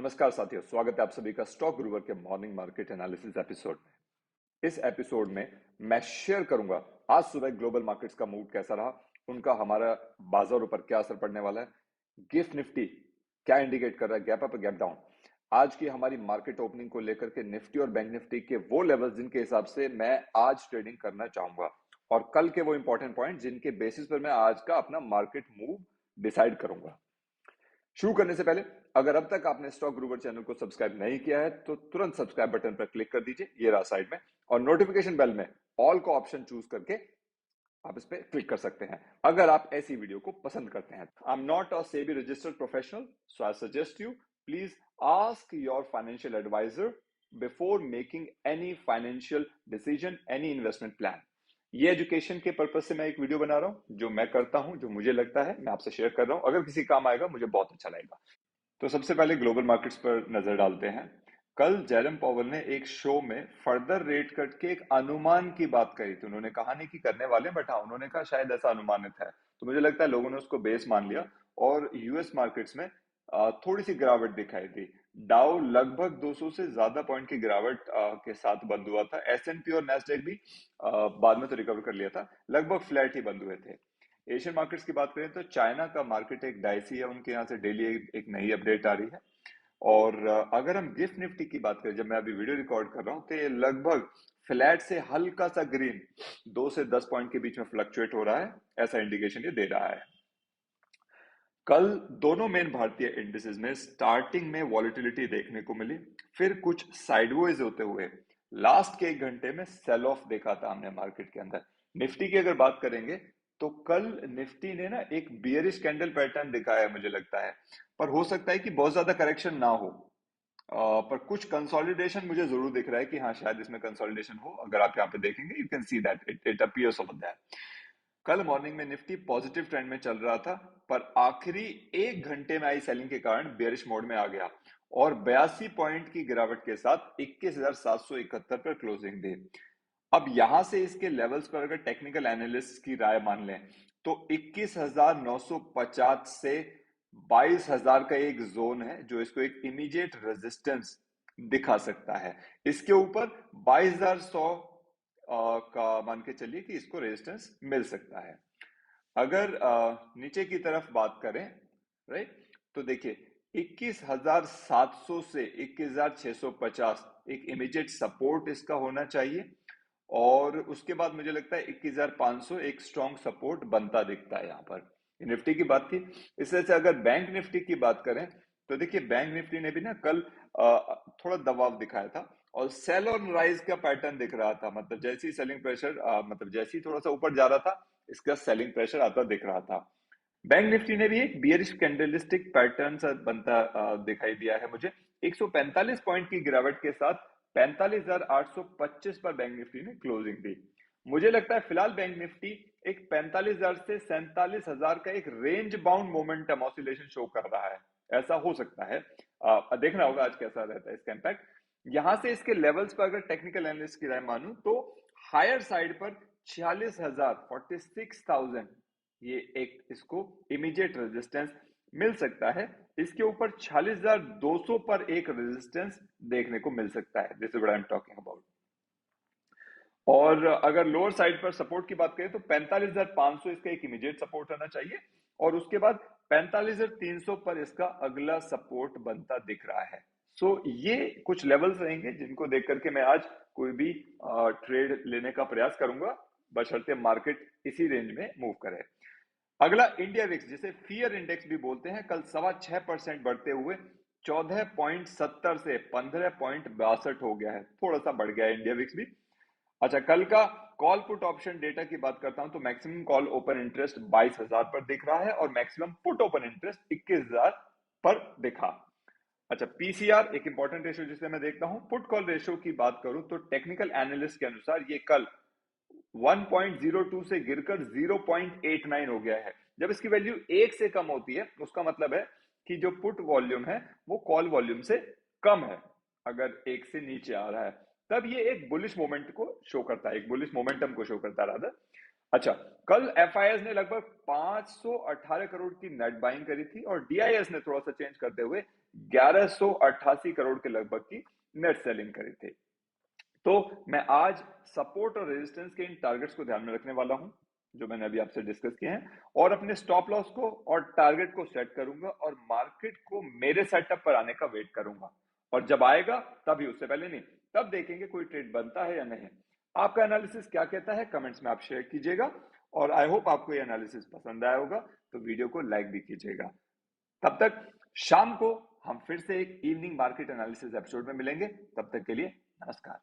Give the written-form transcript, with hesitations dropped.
नमस्कार साथियों, स्वागत है आप सभी का स्टॉक गुरुवर के मॉर्निंग मार्केट एनालिसिस एपिसोड में। इस एपिसोड में मैं शेयर करूंगा आज सुबह ग्लोबल मार्केट्स का मूड कैसा रहा, उनका हमारा बाजारों पर क्या असर पड़ने वाला है, गिफ्ट निफ्टी क्या इंडिकेट कर रहा है, गैप अप गैप डाउन, आज की हमारी मार्केट ओपनिंग को लेकर के निफ्टी और बैंक निफ्टी के वो लेवल्स जिनके हिसाब से मैं आज ट्रेडिंग करना चाहूंगा और कल के वो इंपॉर्टेंट पॉइंट जिनके बेसिस पर मैं आज का अपना मार्केट मूव डिसाइड करूंगा। शुरू करने से पहले अगर अब तक आपने स्टॉक ग्रूवर चैनल को सब्सक्राइब नहीं किया है तो तुरंत सब्सक्राइब बटन पर क्लिक कर दीजिए, ये रहा साइड में, और नोटिफिकेशन बेल में ऑल को ऑप्शन चूज करके आप इस पे क्लिक कर सकते हैं अगर आप ऐसी वीडियो को पसंद करते हैं। I am not a SEBI registered professional, so I suggest you please ask your financial adviser before making any financial decision, any investment plan. ये एजुकेशन के पर्पज से मैं एक वीडियो बना रहा हूं, जो मैं करता हूं, जो मुझे लगता है मैं आपसे शेयर कर रहा हूं। अगर किसी काम आएगा मुझे बहुत अच्छा लगेगा। तो सबसे पहले ग्लोबल मार्केट्स पर नजर डालते हैं। कल जेरम पॉवल ने एक शो में फर्दर रेट कट के एक अनुमान की बात कही थी। उन्होंने कहा नहीं कि करने वाले, बट हाँ उन्होंने कहा शायद ऐसा अनुमानित है। तो मुझे लगता है लोगों ने उसको बेस मान लिया और यूएस मार्केट्स में थोड़ी सी गिरावट दिखाई दी। डाउ लगभग 200 से ज्यादा पॉइंट की गिरावट के साथ बंद हुआ था। एसएनपी और नेस्डेक भी बाद में तो रिकवर कर लिया था, लगभग फ्लैट ही बंद हुए थे। एशियन मार्केट्स की बात करें तो चाइना का मार्केट एक डाइसी है, उनके यहाँ से डेली एक नई अपडेट आ रही है। और अगर हम गिफ्ट निफ्टी की बात करें, जब मैं अभी वीडियो रिकॉर्ड कर रहा हूं तो ये लगभग फ्लैट से हल्का सा ग्रीन 2 से 10 पॉइंट के बीच में फ्लक्चुएट हो रहा है, ऐसा इंडिकेशन ये दे रहा है। कल दोनों मेन भारतीय इंडिसेस में स्टार्टिंग में वॉलिटिलिटी देखने को मिली, फिर कुछ साइडवेज होते हुए लास्ट के 1 घंटे में सेल ऑफ देखा था हमने मार्केट के अंदर। निफ्टी की अगर बात करेंगे तो कल निफ्टी ने ना एक बियरिश कैंडल पैटर्न दिखाया है, मुझे लगता है, पर हो सकता है कि बहुत ज्यादा करेक्शन ना हो। पर कुछ कंसोलिडेशन मुझे जरूर दिख रहा है कि हाँ शायद इसमें कंसोलिडेशन हो। अगर आप यहाँ पे देखेंगे you can see that it appears over that. कल मॉर्निंग में निफ्टी पॉजिटिव ट्रेंड में चल रहा था, पर आखिरी 1 घंटे में आई सेलिंग के कारण बेरिश मोड में आ गया और 82 पॉइंट की गिरावट के साथ 21,771 पर क्लोजिंग दी। अब यहां से इसके लेवल्स पर अगर टेक्निकल एनालिस्ट की राय मान लें तो 21,950 से 22,000 का एक जोन है जो इसको एक इमीडिएट रेजिस्टेंस दिखा सकता है। इसके ऊपर 22,100 का मान के चलिए कि इसको रेजिस्टेंस मिल सकता है। अगर नीचे की तरफ बात करें, राइट, तो देखिए 21,700 से 21,650 एक इमीडिएट सपोर्ट इसका होना चाहिए और उसके बाद मुझे लगता है 21,500 एक स्ट्रॉन्ग सपोर्ट बनता दिखता है। यहाँ पर निफ्टी की बात थी। इससे से अगर बैंक निफ्टी की बात करें तो देखिए बैंक निफ्टी ने भी ना कल थोड़ा दबाव दिखाया था और सेल ऑन राइज का पैटर्न दिख रहा था। मतलब जैसे ही सेलिंग प्रेशर मतलब जैसे ही थोड़ा सा ऊपर जा रहा था इसका सेलिंग प्रेशर आता दिख रहा था। बैंक निफ्टी ने भी एक बियरिश कैंडलिस्टिक पैटर्न सा बनता दिखाई दिया है मुझे। 145 पॉइंट की गिरावट के साथ 45,825 पर बैंक निफ्टी ने क्लोजिंग दी। मुझे लगता है फिलहाल बैंक निफ्टी एक 45,000 से 47,000 का एक range bound momentum oscillation show कर रहा है। ऐसा हो सकता है, देखना होगा आज कैसा रहता है इसका इम्पैक्ट। यहां से इसके लेवल्स पर अगर टेक्निकल एनालिस्ट की राय मानूं तो हायर साइड पर 46,000 46,000 ये एक इसको इमीडिएट रेजिस्टेंस मिल सकता है। इसके ऊपर 46,200 पर एक रेजिस्टेंस देखने को मिल सकता है। This is what I am talking about. और अगर लोअर साइड पर सपोर्ट की बात करें तो 45,500 इसका एक इमीडिएट सपोर्ट होना चाहिए और उसके बाद 45,300 पर इसका अगला सपोर्ट बनता दिख रहा है। सो ये कुछ लेवल्स रहेंगे जिनको देख करके मैं आज कोई भी ट्रेड लेने का प्रयास करूंगा, बशर्ते मार्केट इसी रेंज में मूव करे। अगला इंडिया विक्स, जिसे फियर इंडेक्स भी बोलते हैं, कल 6.25% बढ़ते हुए 14.70 से 15.62 हो गया है। थोड़ा सा बढ़ गया है इंडिया विक्स भी। अच्छा, कल का कॉल पुट ऑप्शन डेटा की बात करता हूं तो मैक्सिमम कॉल ओपन इंटरेस्ट 22,000 पर दिख रहा है और मैक्सिमम पुट ओपन इंटरेस्ट 21,000 पर दिखा। अच्छा, पीसीआर एक इंपॉर्टेंट रेशियो जिसे मैं देखता हूं। पुट कॉल रेशियो की बात करूं तो टेक्निकल एनालिस्ट के अनुसार ये कल 1.02 से गिरकर 0.89 हो गया है। जब इसकी वैल्यू 1 से कम होती है उसका मतलब है कि जो पुट वॉल्यूम है वो कॉल वॉल्यूम से कम है। अगर 1 से नीचे आ रहा है तब ये एक बुलिश मोमेंट को शो करता है, एक बुलिश मोमेंटम को शो करता है रादर। अच्छा, कल एफआईएस ने लगभग 518 करोड़ की नेट बाइंग करी थी और डीआईएस ने थोड़ा सा चेंज करते हुए 1188 करोड़ के लगभग की नेट सेलिंग करी थी। तो मैं आज सपोर्ट और रेजिस्टेंस के इन टारगेट्स को ध्यान में रखने वाला हूं जो मैंने अभी आपसे डिस्कस किए हैं, और अपने स्टॉप लॉस को और टारगेट को सेट करूंगा और मार्केट को मेरे सेटअप पर आने का वेट करूंगा, और जब आएगा तभी, उससे पहले नहीं। तब देखेंगे कोई ट्रेड बनता है या नहीं। आपका एनालिसिस क्या कहता है कमेंट्स में आप शेयर कीजिएगा, और आई होप आपको ये एनालिसिस पसंद आया होगा, तो वीडियो को लाइक भी कीजिएगा। तब तक शाम को हम फिर से एक इवनिंग मार्केट एनालिसिस एपिसोड में मिलेंगे। तब तक के लिए नमस्कार।